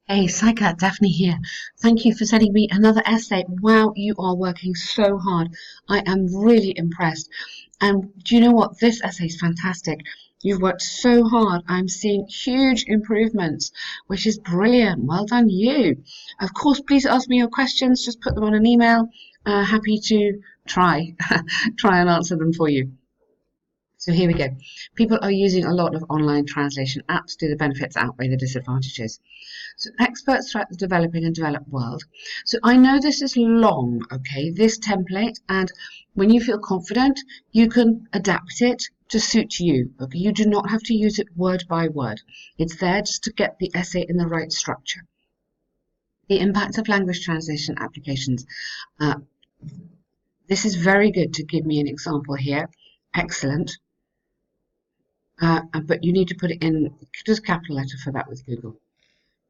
Hey, Saikat, Daphne here. Thank you for sending me another essay. Wow, you are working so hard. I am really impressed. And do you know what? This essay is fantastic. You've worked so hard. I'm seeing huge improvements, which is brilliant. Well done, you. Of course, please ask me your questions. Just put them on an email. Happy to try, try and answer them for you. So here we go. People are using a lot of online translation apps. Do the benefits outweigh the disadvantages? So experts throughout the developing and developed world. So I know this is long, okay, this template, and when you feel confident, you can adapt it to suit you. Okay, you do not have to use it word by word. It's there just to get the essay in the right structure. The impact of language translation applications. Uh, this is very good to give me an example here. Excellent. But you need to put it in just capital letter for that with Google.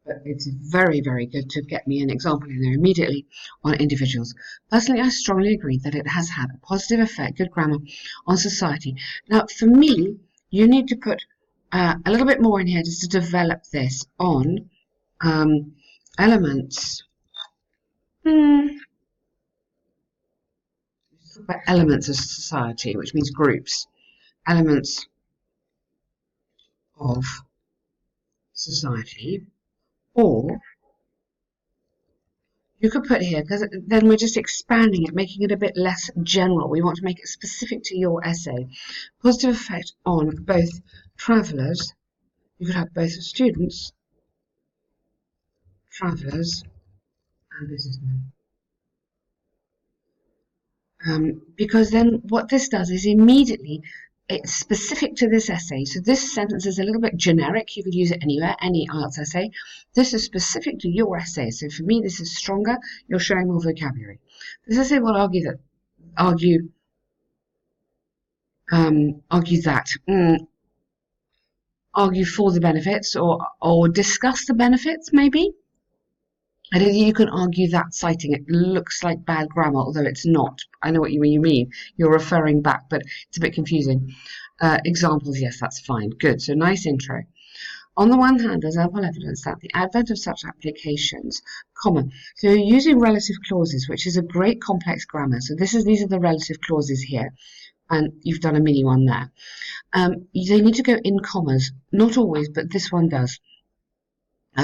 But it's very, very good to get me an example in there immediately on individuals. Personally, I strongly agree that it has had a positive effect, good grammar, on society. Now, for me, you need to put a little bit more in here just to develop this on elements. Elements of society, which means groups. Elements of society, or you could put here, because then we're just expanding it, making it a bit less general. We want to make it specific to your essay. Positive effect on both travellers. You could have both students, travellers, and businessmen. Because then what this does is immediately it's specific to this essay. So this sentence is a little bit generic. You could use it anywhere, any IELTS essay. This is specific to your essay. So for me, this is stronger. You're showing more vocabulary. This essay will argue argue that, argue for the benefits or discuss the benefits, maybe. I don't think you can argue that citing it looks like bad grammar, although it's not. I know what you mean. You're referring back, but it's a bit confusing. Examples, yes, that's fine. Good. So nice intro. On the one hand, there's ample evidence that the advent of such applications, comma, so you're using relative clauses, which is a great complex grammar. So these are the relative clauses here, and you've done a mini one there. They need to go in commas, not always, but this one does.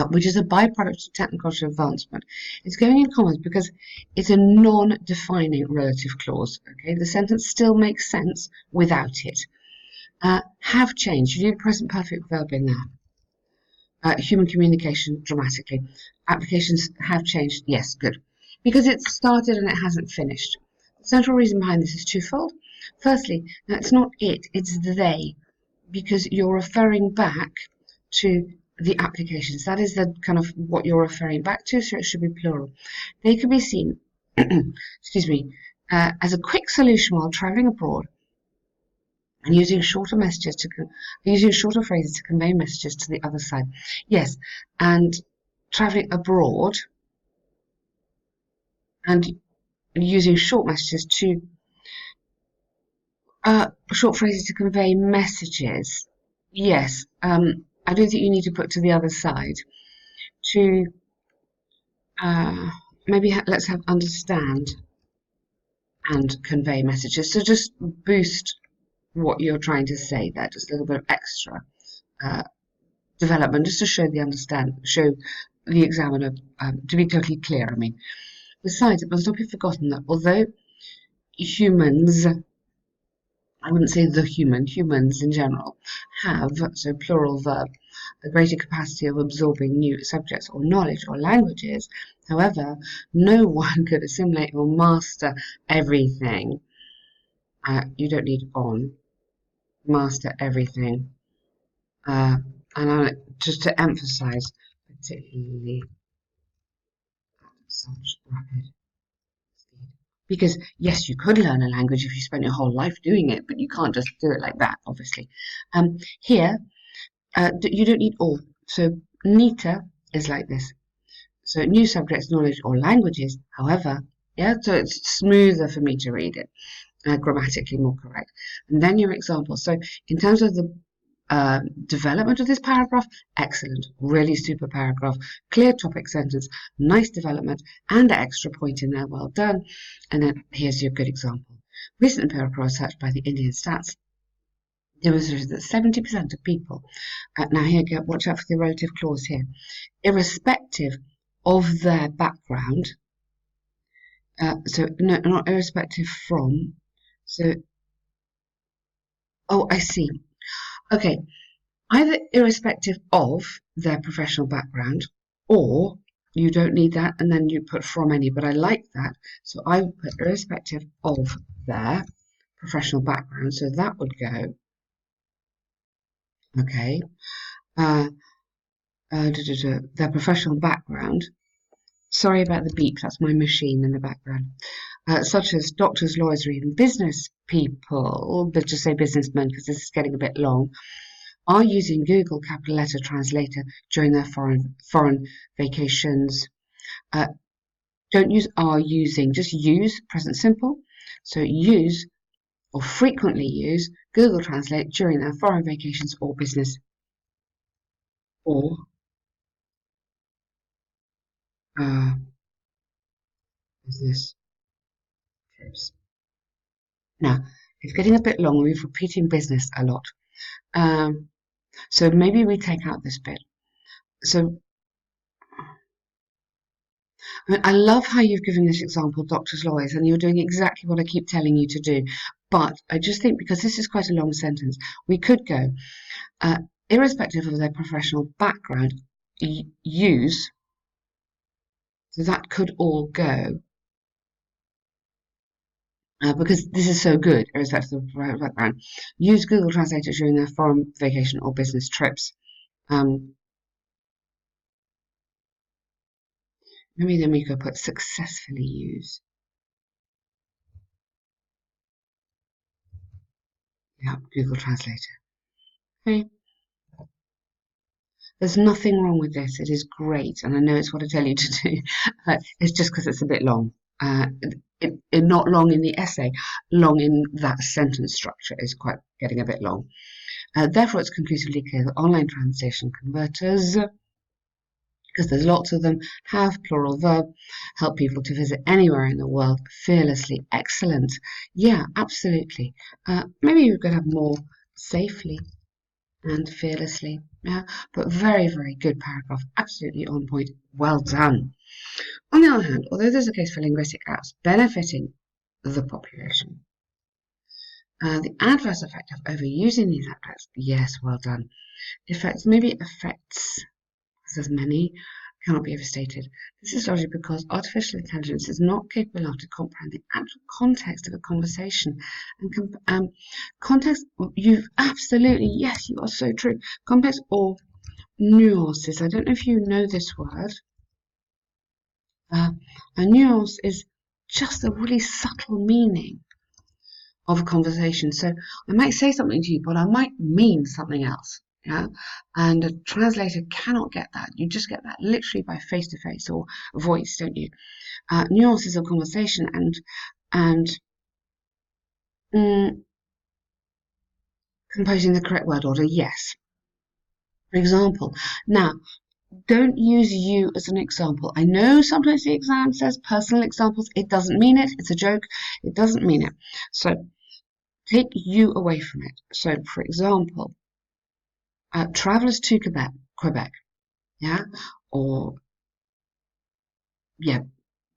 Which is a byproduct of technological advancement. It's going in commas because it's a non-defining relative clause. Okay, the sentence still makes sense without it. Have changed. You need a present perfect verb in there. Human communication dramatically. Applications have changed. Yes, good. Because it's started and it hasn't finished. The central reason behind this is twofold. Firstly, now it's not it, it's they, because you're referring back to the applications. That is the kind of what you're referring back to, so it should be plural. They can be seen, excuse me, as a quick solution while traveling abroad and using shorter phrases to convey messages to the other side. Yes, and traveling abroad and using short phrases to convey messages. Yes, I don't think you need to put to the other side. To maybe let's have understand and convey messages. So just boost what you're trying to say there, just a little bit of extra development, just to show the examiner, to be totally clear. I mean, besides, it must not be forgotten that although humans, I wouldn't say humans in general, have, so plural verb, a greater capacity of absorbing new subjects or knowledge or languages. However, no one could assimilate or master everything. You don't need on. Master everything. And just to emphasize, particularly at such rapid speed. Because yes, you could learn a language if you spent your whole life doing it, but you can't just do it like that, obviously. Here, you don't need all. So neater is like this. So new subjects, knowledge, or languages. However, yeah, so it's smoother for me to read it, grammatically more correct. And then your example. So in terms of the Development of this paragraph, excellent, really super paragraph, clear topic sentence, nice development, and an extra point in there, well done. And then here's your good example. Recent empirical research by the Indian Stats demonstrated that 70% of people, now here, watch out for the relative clause here, irrespective of their background, so no, not irrespective from, so, oh, I see. Okay, either irrespective of their professional background, or you don't need that and then you put from any, but I like that. So I would put irrespective of their professional background. So that would go, okay, their professional background. Sorry about the beep, that's my machine in the background. Such as doctors, lawyers, or even business people, but just say businessmen because this is getting a bit long, are using Google capital letter translator during their foreign vacations. Don't use are using, just use present simple. So use or frequently use Google Translate during their foreign vacations or business or business trips. Now, it's getting a bit long. We're repeating business a lot. So maybe we take out this bit. So I love how you've given this example, doctors, lawyers, and you're doing exactly what I keep telling you to do. But I just think because this is quite a long sentence, we could go, irrespective of their professional background, use, so that could all go, because this is so good, irrespective of their background, use Google Translator during their foreign vacation or business trips. Maybe then we could put successfully use. Yeah, Google Translator. Okay. There's nothing wrong with this. It is great, and I know it's what I tell you to do. It's just because it's a bit long. Not long in the essay, long in that sentence structure is quite getting a bit long. Therefore, it's conclusively clear that online translation converters, because there's lots of them, have plural verb, help people to visit anywhere in the world fearlessly. Excellent. Yeah, absolutely. Maybe you could have more safely and fearlessly. Yeah, but very, very good paragraph. Absolutely on point. Well done. On the other hand, although there's a case for linguistic apps benefiting the population, the adverse effect of overusing these apps, yes, well done. Effects, maybe effects, as many, cannot be overstated. This is largely because artificial intelligence is not capable enough to comprehend the actual context of a conversation. And context, you absolutely, yes, you are so true. Context or nuances. I don't know if you know this word. A nuance is just a really subtle meaning of a conversation. So I might say something to you, but I might mean something else. Yeah, and a translator cannot get that. You just get that literally by face to face or voice, don't you? Nuances of conversation and composing the correct word order. Yes. For example, now don't use you as an example. I know sometimes the exam says personal examples. It doesn't mean it. It's a joke. It doesn't mean it. So take you away from it. So, for example, travelers to Quebec, yeah, or yeah,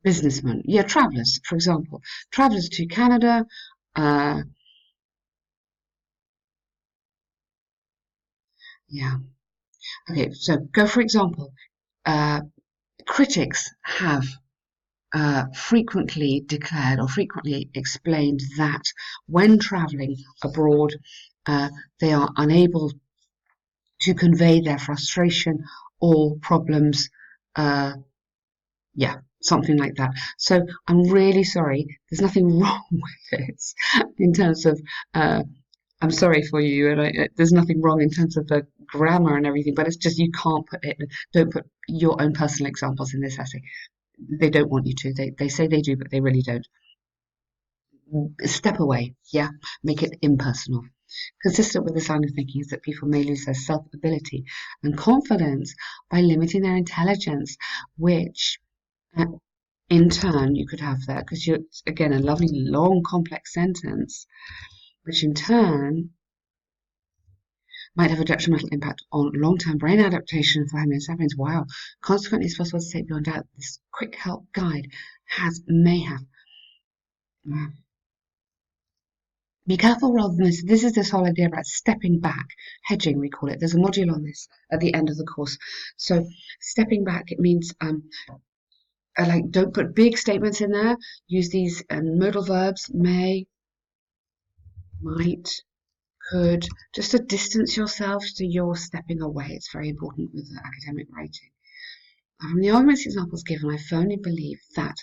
businessmen, yeah, travelers, for example, travelers to Canada, yeah, okay, so go for example, critics have frequently declared or frequently explained that when traveling abroad, they are unable to convey their frustration or problems. Yeah, something like that. So I'm really sorry. There's nothing wrong with this in terms of. I'm sorry for you, and there's nothing wrong in terms of the grammar and everything. But it's just you can't put it. Don't put your own personal examples in this essay. They don't want you to. They say they do, but they really don't. Step away. Yeah, make it impersonal. Consistent with this line of thinking is that people may lose their self-ability and confidence by limiting their intelligence, which in turn you could have that because you're, again, a lovely, long, complex sentence, which in turn might have a detrimental impact on long-term brain adaptation for Homo sapiens. Wow. Consequently, it's possible to say beyond doubt this quick help guide may have. Be careful rather than this. This is this whole idea about stepping back, hedging, we call it. There's a module on this at the end of the course. So stepping back, it means like don't put big statements in there. Use these modal verbs, may, might, could, just to distance yourself so you're stepping away. It's very important with academic writing. From the arguments examples given, I firmly believe that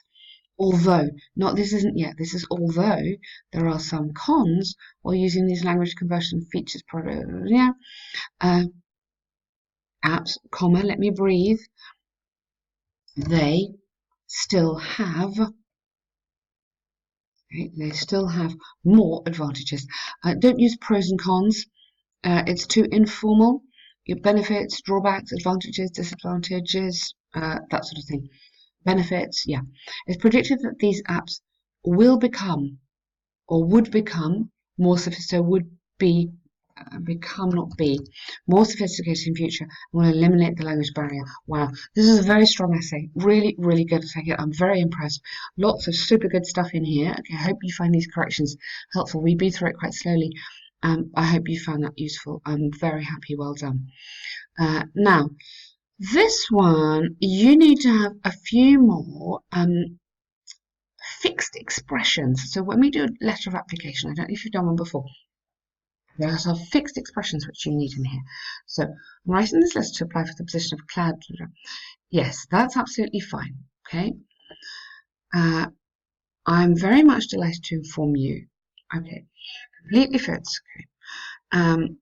although, not this isn't yet, this is although there are some cons while using these language conversion features, apps, comma, let me breathe, they still have more advantages. Don't use pros and cons. It's too informal. Your benefits, drawbacks, advantages, disadvantages, that sort of thing. Benefits, yeah. It's predicted that these apps will become or would become more sophisticated, more sophisticated in future and will eliminate the language barrier. Wow, this is a very strong essay. Really, really good. I'm very impressed. Lots of super good stuff in here. Okay, I hope you find these corrections helpful. We've been through it quite slowly. I hope you found that useful. I'm very happy. Well done. Now, this one, you need to have a few more fixed expressions. So when we do a letter of application, I don't know if you've done one before, there are some fixed expressions which you need in here. So I'm writing this letter to apply for the position of cloud. Yes, that's absolutely fine. Okay. I'm very much delighted to inform you. Okay, completely fits. Okay.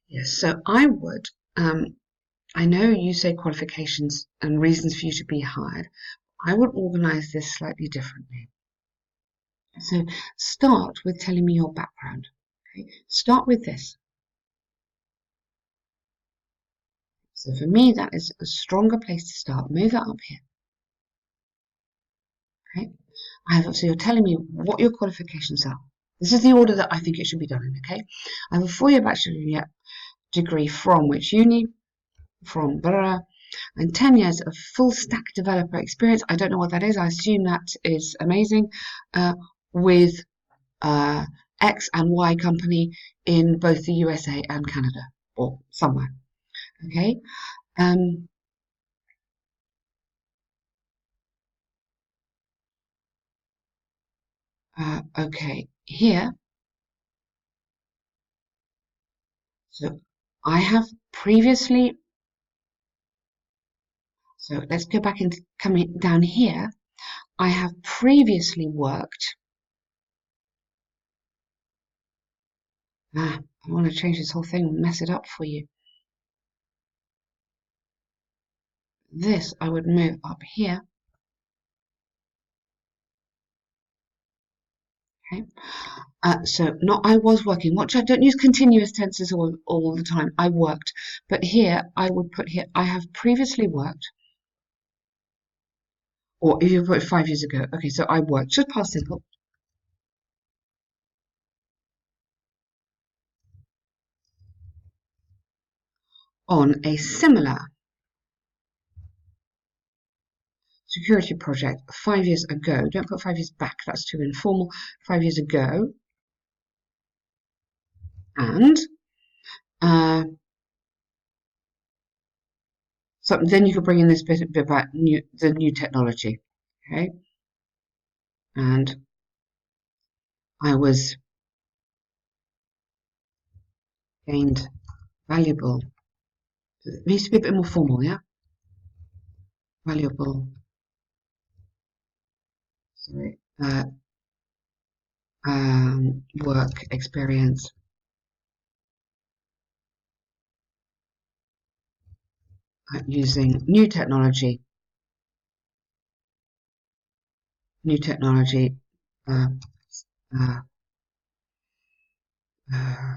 Yes, so I would. I know you say qualifications and reasons for you to be hired. I would organise this slightly differently. So start with telling me your background. Okay? Start with this. So for me, that is a stronger place to start. Move that up here. Okay. So you're telling me what your qualifications are. This is the order that I think it should be done in. Okay. I have a 4-year bachelor degree from which uni, from blah, and 10 years of full stack developer experience. I don't know what that is. I assume that is amazing. With X and Y company in both the USA and Canada or somewhere. Okay. Okay, here. So I have previously. So let's go back into coming down here. I have previously worked. I want to change this whole thing and mess it up for you. This I would move up here. Okay. So not I was working. Watch, I don't use continuous tenses all the time. I worked. But here I would put here I have previously worked. Or if you put 5 years ago. Okay, so I worked. Just past simple. On a similar security project 5 years ago. Don't put 5 years back, that's too informal. 5 years ago. And so then you could bring in this bit about the new technology. Okay. And I was gained valuable. It needs to be a bit more formal, yeah? Valuable. Sorry. Work experience using new technology, uh,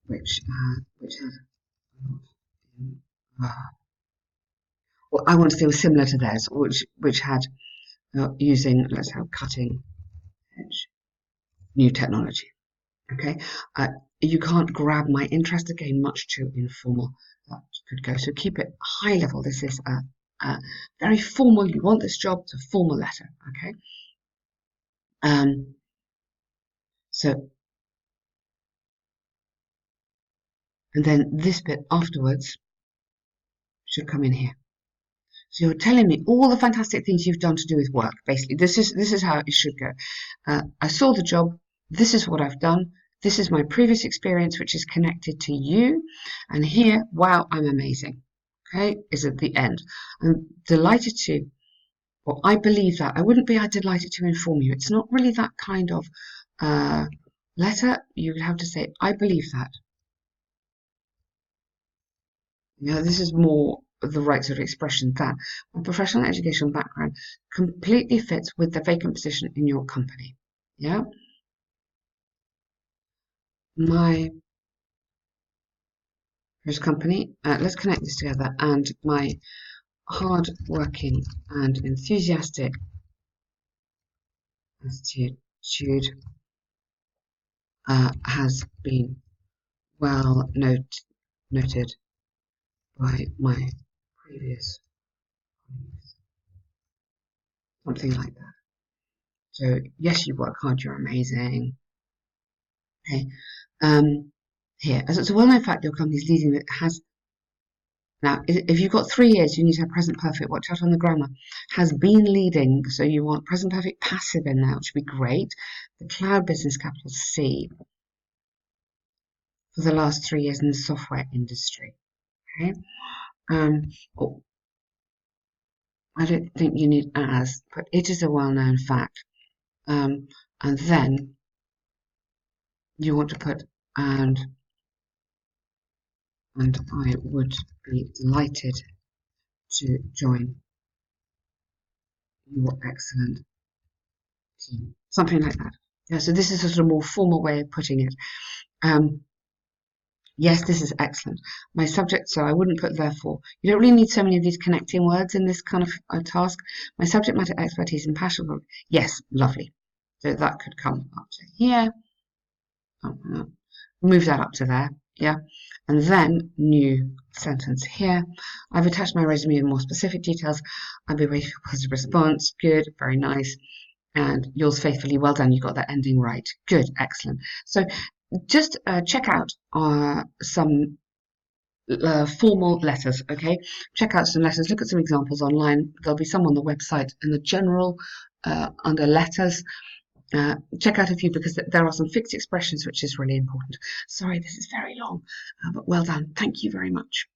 which had a lot in, well, I want to feel similar to theirs, which had using, let's have cutting edge new technology. Okay, uh, you can't grab my interest again, much too informal. That could go. So keep it high level. This is a very formal. You want this job, it's a formal letter. Okay. Um, so and then this bit afterwards should come in here. So you're telling me all the fantastic things you've done to do with work. Basically, this is how it should go. I saw the job. This is what I've done. This is my previous experience, which is connected to you. And here, wow, I'm amazing. Okay, is at the end. I'm delighted to, or I believe that. I wouldn't be delighted to inform you. It's not really that kind of letter. You would have to say, I believe that. This is more the right sort of expression that my professional educational background completely fits with the vacant position in your company. Yeah, my first company, let's connect this together, and my hard working and enthusiastic attitude has been well noted by my previous colleagues. Something like that. So yes, you work hard, you're amazing. Okay. Um, here, as it's a well-known fact, your company's leading it has now. If you've got 3 years, you need to have present perfect. Watch out on the grammar. Has been leading, so you want present perfect passive in there, which would be great. The cloud business, capital C, for the last 3 years in the software industry. Okay. Oh, I don't think you need as, but it is a well-known fact. And then you want to put and I would be delighted to join your excellent team. Something like that. Yeah, so this is a sort of more formal way of putting it. Yes, this is excellent. My subject, so I wouldn't put therefore. You don't really need so many of these connecting words in this kind of task. My subject matter expertise and passion for, yes, lovely. So that could come up to here. Move that up to there. Yeah. And then new sentence here. I've attached my resume in more specific details. I'll be waiting for positive response. Good, very nice. And yours faithfully, well done. You got that ending right. Good, excellent. So just check out some formal letters, okay? Check out some letters, look at some examples online. There'll be some on the website in the general under letters. Check out a few because there are some fixed expressions which is really important. Sorry, this is very long, but well done. Thank you very much.